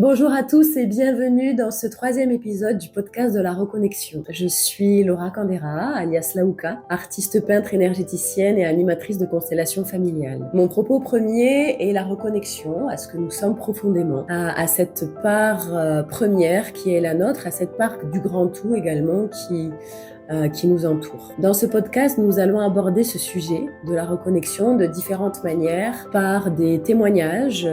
Bonjour à tous et bienvenue dans ce troisième épisode du podcast de la reconnexion. Je suis Laura Candera, alias Laouka, artiste peintre énergéticienne et animatrice de constellations familiales. Mon propos premier est la reconnexion à ce que nous sommes profondément, à cette part première qui est la nôtre, à cette part du grand tout également qui nous entoure. Dans ce podcast, nous allons aborder ce sujet de la reconnexion de différentes manières, par des témoignages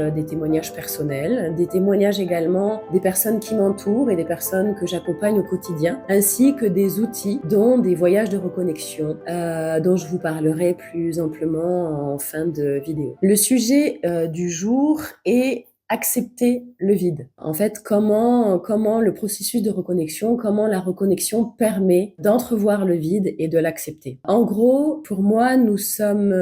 personnels, des témoignages également des personnes qui m'entourent et des personnes que j'accompagne au quotidien, ainsi que des outils, dont des voyages de reconnexion, dont je vous parlerai plus amplement en fin de vidéo. Le sujet du jour est accepter le vide. En fait, comment le processus de reconnexion, comment la reconnexion permet d'entrevoir le vide et de l'accepter. En gros, pour moi, nous sommes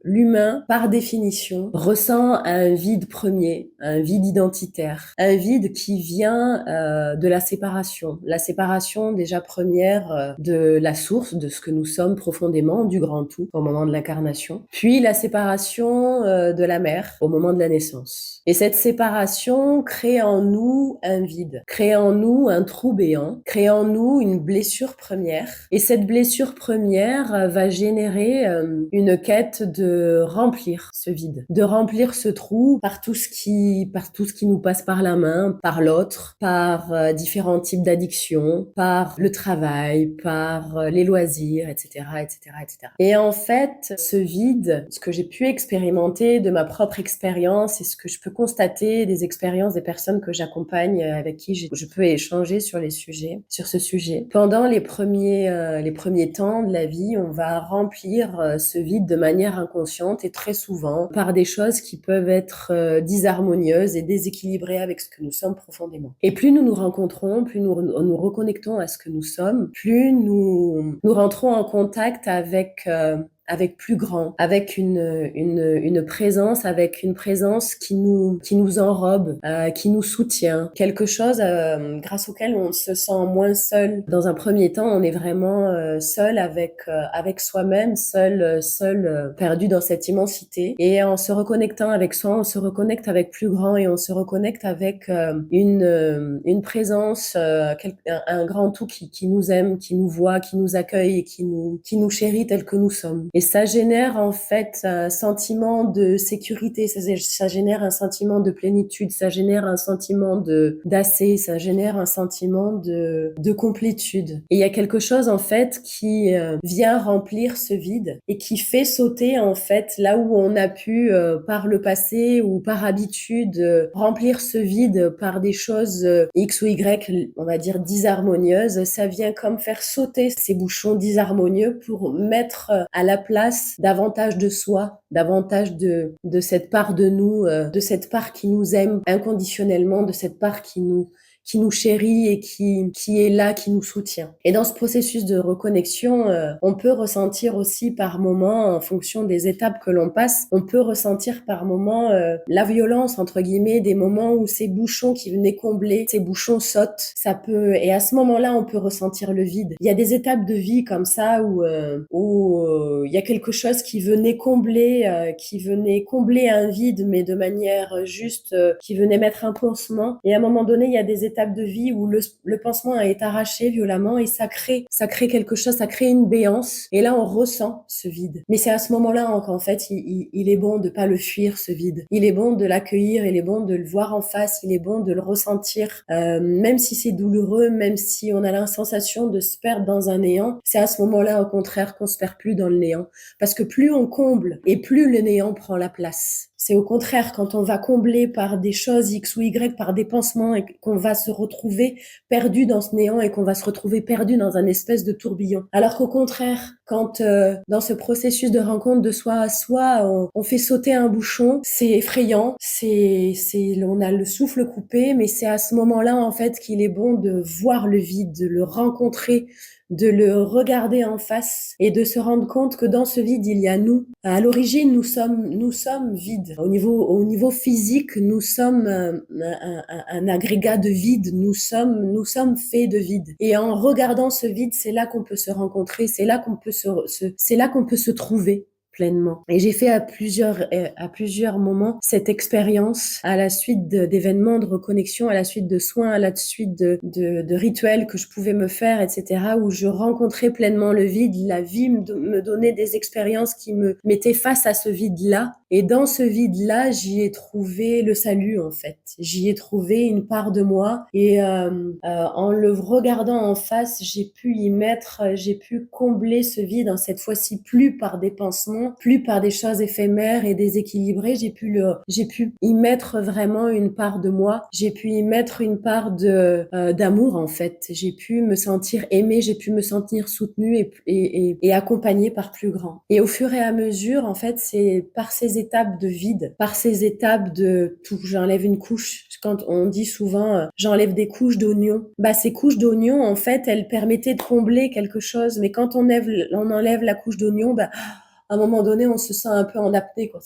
l'humain, par définition, ressent un vide premier, un vide identitaire, un vide qui vient de la séparation déjà première de la source, de ce que nous sommes profondément, du grand tout, au moment de l'incarnation, puis la séparation de la mère au moment de la naissance. Et cette séparation crée en nous un vide, crée en nous un trou béant, crée en nous une blessure première. Et cette blessure première va générer une quête de remplir ce vide, de remplir ce trou par tout ce qui nous passe par la main, par l'autre, par différents types d'addictions, par le travail, par les loisirs, etc., etc., etc. Et en fait, ce vide, ce que j'ai pu expérimenter de ma propre expérience et ce que je peux constater des expériences des personnes que j'accompagne, avec qui je peux échanger sur ce sujet. Pendant les premiers temps de la vie, on va remplir ce vide de manière inconsciente et très souvent par des choses qui peuvent être disharmonieuses et déséquilibrées avec ce que nous sommes profondément. Et plus nous nous rencontrons, plus nous reconnectons à ce que nous sommes, plus nous rentrons en contact avec plus grand, avec une présence qui nous enrobe, qui nous soutient, quelque chose grâce auquel on se sent moins seul. Dans un premier temps, on est vraiment seul avec soi-même, seul perdu dans cette immensité. Et en se reconnectant avec soi, on se reconnecte avec plus grand et on se reconnecte avec une présence, un grand tout qui nous aime, qui nous voit, qui nous accueille et qui nous chérit tel que nous sommes. Et ça génère en fait un sentiment de sécurité, ça génère un sentiment de plénitude, ça génère un sentiment d'assez, ça génère un sentiment de complétude. Et il y a quelque chose en fait qui vient remplir ce vide et qui fait sauter en fait là où on a pu par le passé ou par habitude remplir ce vide par des choses X ou Y, on va dire disharmonieuses. Ça vient comme faire sauter ces bouchons disharmonieux pour mettre à la place davantage de soi, davantage de cette part de nous, de cette part qui nous aime inconditionnellement, de cette part qui nous chérit et qui est là, qui nous soutient. Et dans ce processus de reconnexion, on peut ressentir aussi par moments, en fonction des étapes que l'on passe, on peut ressentir par moments la violence, entre guillemets, des moments où ces bouchons qui venaient combler, ces bouchons sautent. Et à ce moment-là, on peut ressentir le vide. Il y a des étapes de vie comme ça où il y a quelque chose qui venait combler un vide, mais de manière juste, qui venait mettre un pansement. Et à un moment donné, il y a des étapes de vie où le pansement est arraché violemment et ça crée quelque chose, ça crée une béance. Et là, on ressent ce vide. Mais c'est à ce moment-là qu'en fait, il est bon de pas le fuir, ce vide. Il est bon de l'accueillir, il est bon de le voir en face, il est bon de le ressentir, même si c'est douloureux, même si on a la sensation de se perdre dans un néant. C'est à ce moment-là, au contraire, qu'on se perd plus dans le néant. Parce que plus on comble et plus le néant prend la place. C'est au contraire quand on va combler par des choses X ou Y, par des pansements, et qu'on va se retrouver perdu dans ce néant et qu'on va se retrouver perdu dans un espèce de tourbillon. Alors qu'au contraire, quand dans ce processus de rencontre de soi à soi, on fait sauter un bouchon, c'est effrayant, on a le souffle coupé, mais c'est à ce moment-là en fait qu'il est bon de voir le vide, de le rencontrer, de le regarder en face et de se rendre compte que dans ce vide, il y a nous. À l'origine, nous sommes vides. Au niveau physique, nous sommes un agrégat de vide. Nous sommes faits de vide. Et en regardant ce vide, c'est là qu'on peut se rencontrer, c'est là qu'on peut se trouver pleinement. Et j'ai fait à plusieurs moments cette expérience à la suite d'événements de reconnexion, à la suite de soins, à la suite de rituels que je pouvais me faire, etc., où je rencontrais pleinement le vide. La vie me donnait des expériences qui me mettaient face à ce vide-là. Et dans ce vide-là, j'y ai trouvé le salut, en fait. J'y ai trouvé une part de moi. Et en le regardant en face, j'ai pu combler ce vide, hein, cette fois-ci plus par des pansements, plus par des choses éphémères et déséquilibrées. J'ai pu y mettre vraiment une part de moi. J'ai pu y mettre une part d'amour, en fait. J'ai pu me sentir aimée, j'ai pu me sentir soutenue et accompagnée par plus grand. Et au fur et à mesure, en fait, c'est par ces étapes de vide, par ces étapes de tout, j'enlève une couche. Quand on dit souvent, j'enlève des couches d'oignons, bah, ces couches d'oignons, en fait, elles permettaient de combler quelque chose. Mais quand on enlève la couche d'oignon, bah, à un moment donné, on se sent un peu en apnée, quoi.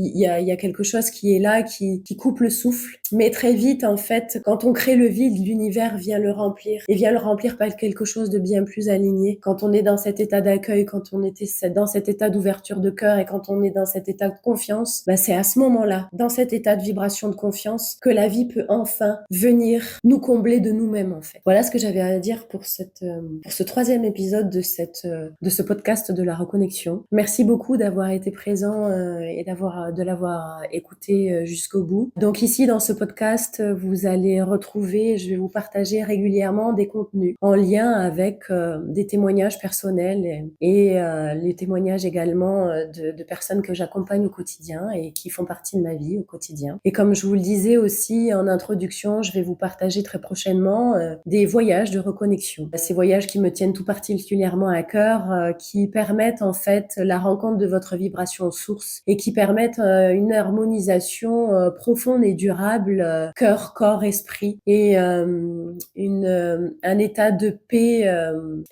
Il y a quelque chose qui est là, qui coupe le souffle. Mais très vite, en fait, quand on crée le vide, l'univers vient le remplir. Et vient le remplir par quelque chose de bien plus aligné. Quand on est dans cet état d'accueil, quand on était dans cet état d'ouverture de cœur et quand on est dans cet état de confiance, bah, c'est à ce moment-là, dans cet état de vibration de confiance, que la vie peut enfin venir nous combler de nous-mêmes, en fait. Voilà ce que j'avais à dire pour ce troisième épisode de ce podcast de la reconnexion. Merci beaucoup d'avoir été présent et de l'avoir écouté jusqu'au bout. Donc ici, dans ce podcast, vous allez retrouver, je vais vous partager régulièrement des contenus en lien avec des témoignages personnels et les témoignages également de personnes que j'accompagne au quotidien et qui font partie de ma vie au quotidien. Et comme je vous le disais aussi en introduction, je vais vous partager très prochainement des voyages de reconnexion. Ces voyages qui me tiennent tout particulièrement à cœur, qui permettent en fait la rencontre de votre vibration source et qui permettent une harmonisation profonde et durable, cœur, corps, esprit, et un état de paix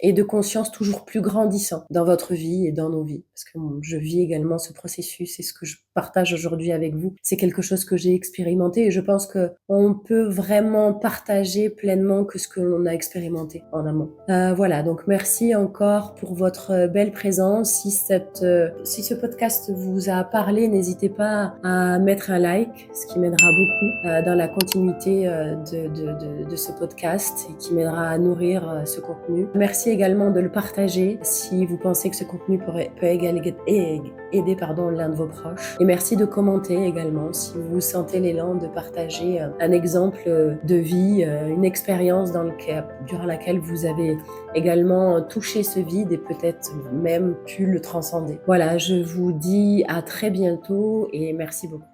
et de conscience toujours plus grandissant dans votre vie et dans nos vies. Parce que je vis également ce processus et ce que je partage aujourd'hui avec vous, c'est quelque chose que j'ai expérimenté et je pense que on peut vraiment partager pleinement que ce que l'on a expérimenté en amont. Voilà, donc merci encore pour votre belle présence. Si ce podcast vous a parlé, n'hésitez pas à mettre un like, ce qui m'aidera beaucoup dans la continuité de ce podcast et qui m'aidera à nourrir ce contenu. Merci également de le partager si vous pensez que ce contenu peut aider l'un de vos proches. Et merci de commenter également si vous sentez l'élan de partager un exemple de vie, une expérience durant laquelle vous avez également touché ce vide et peut-être même pu le transcender. Voilà, je vous dis à très bientôt et merci beaucoup.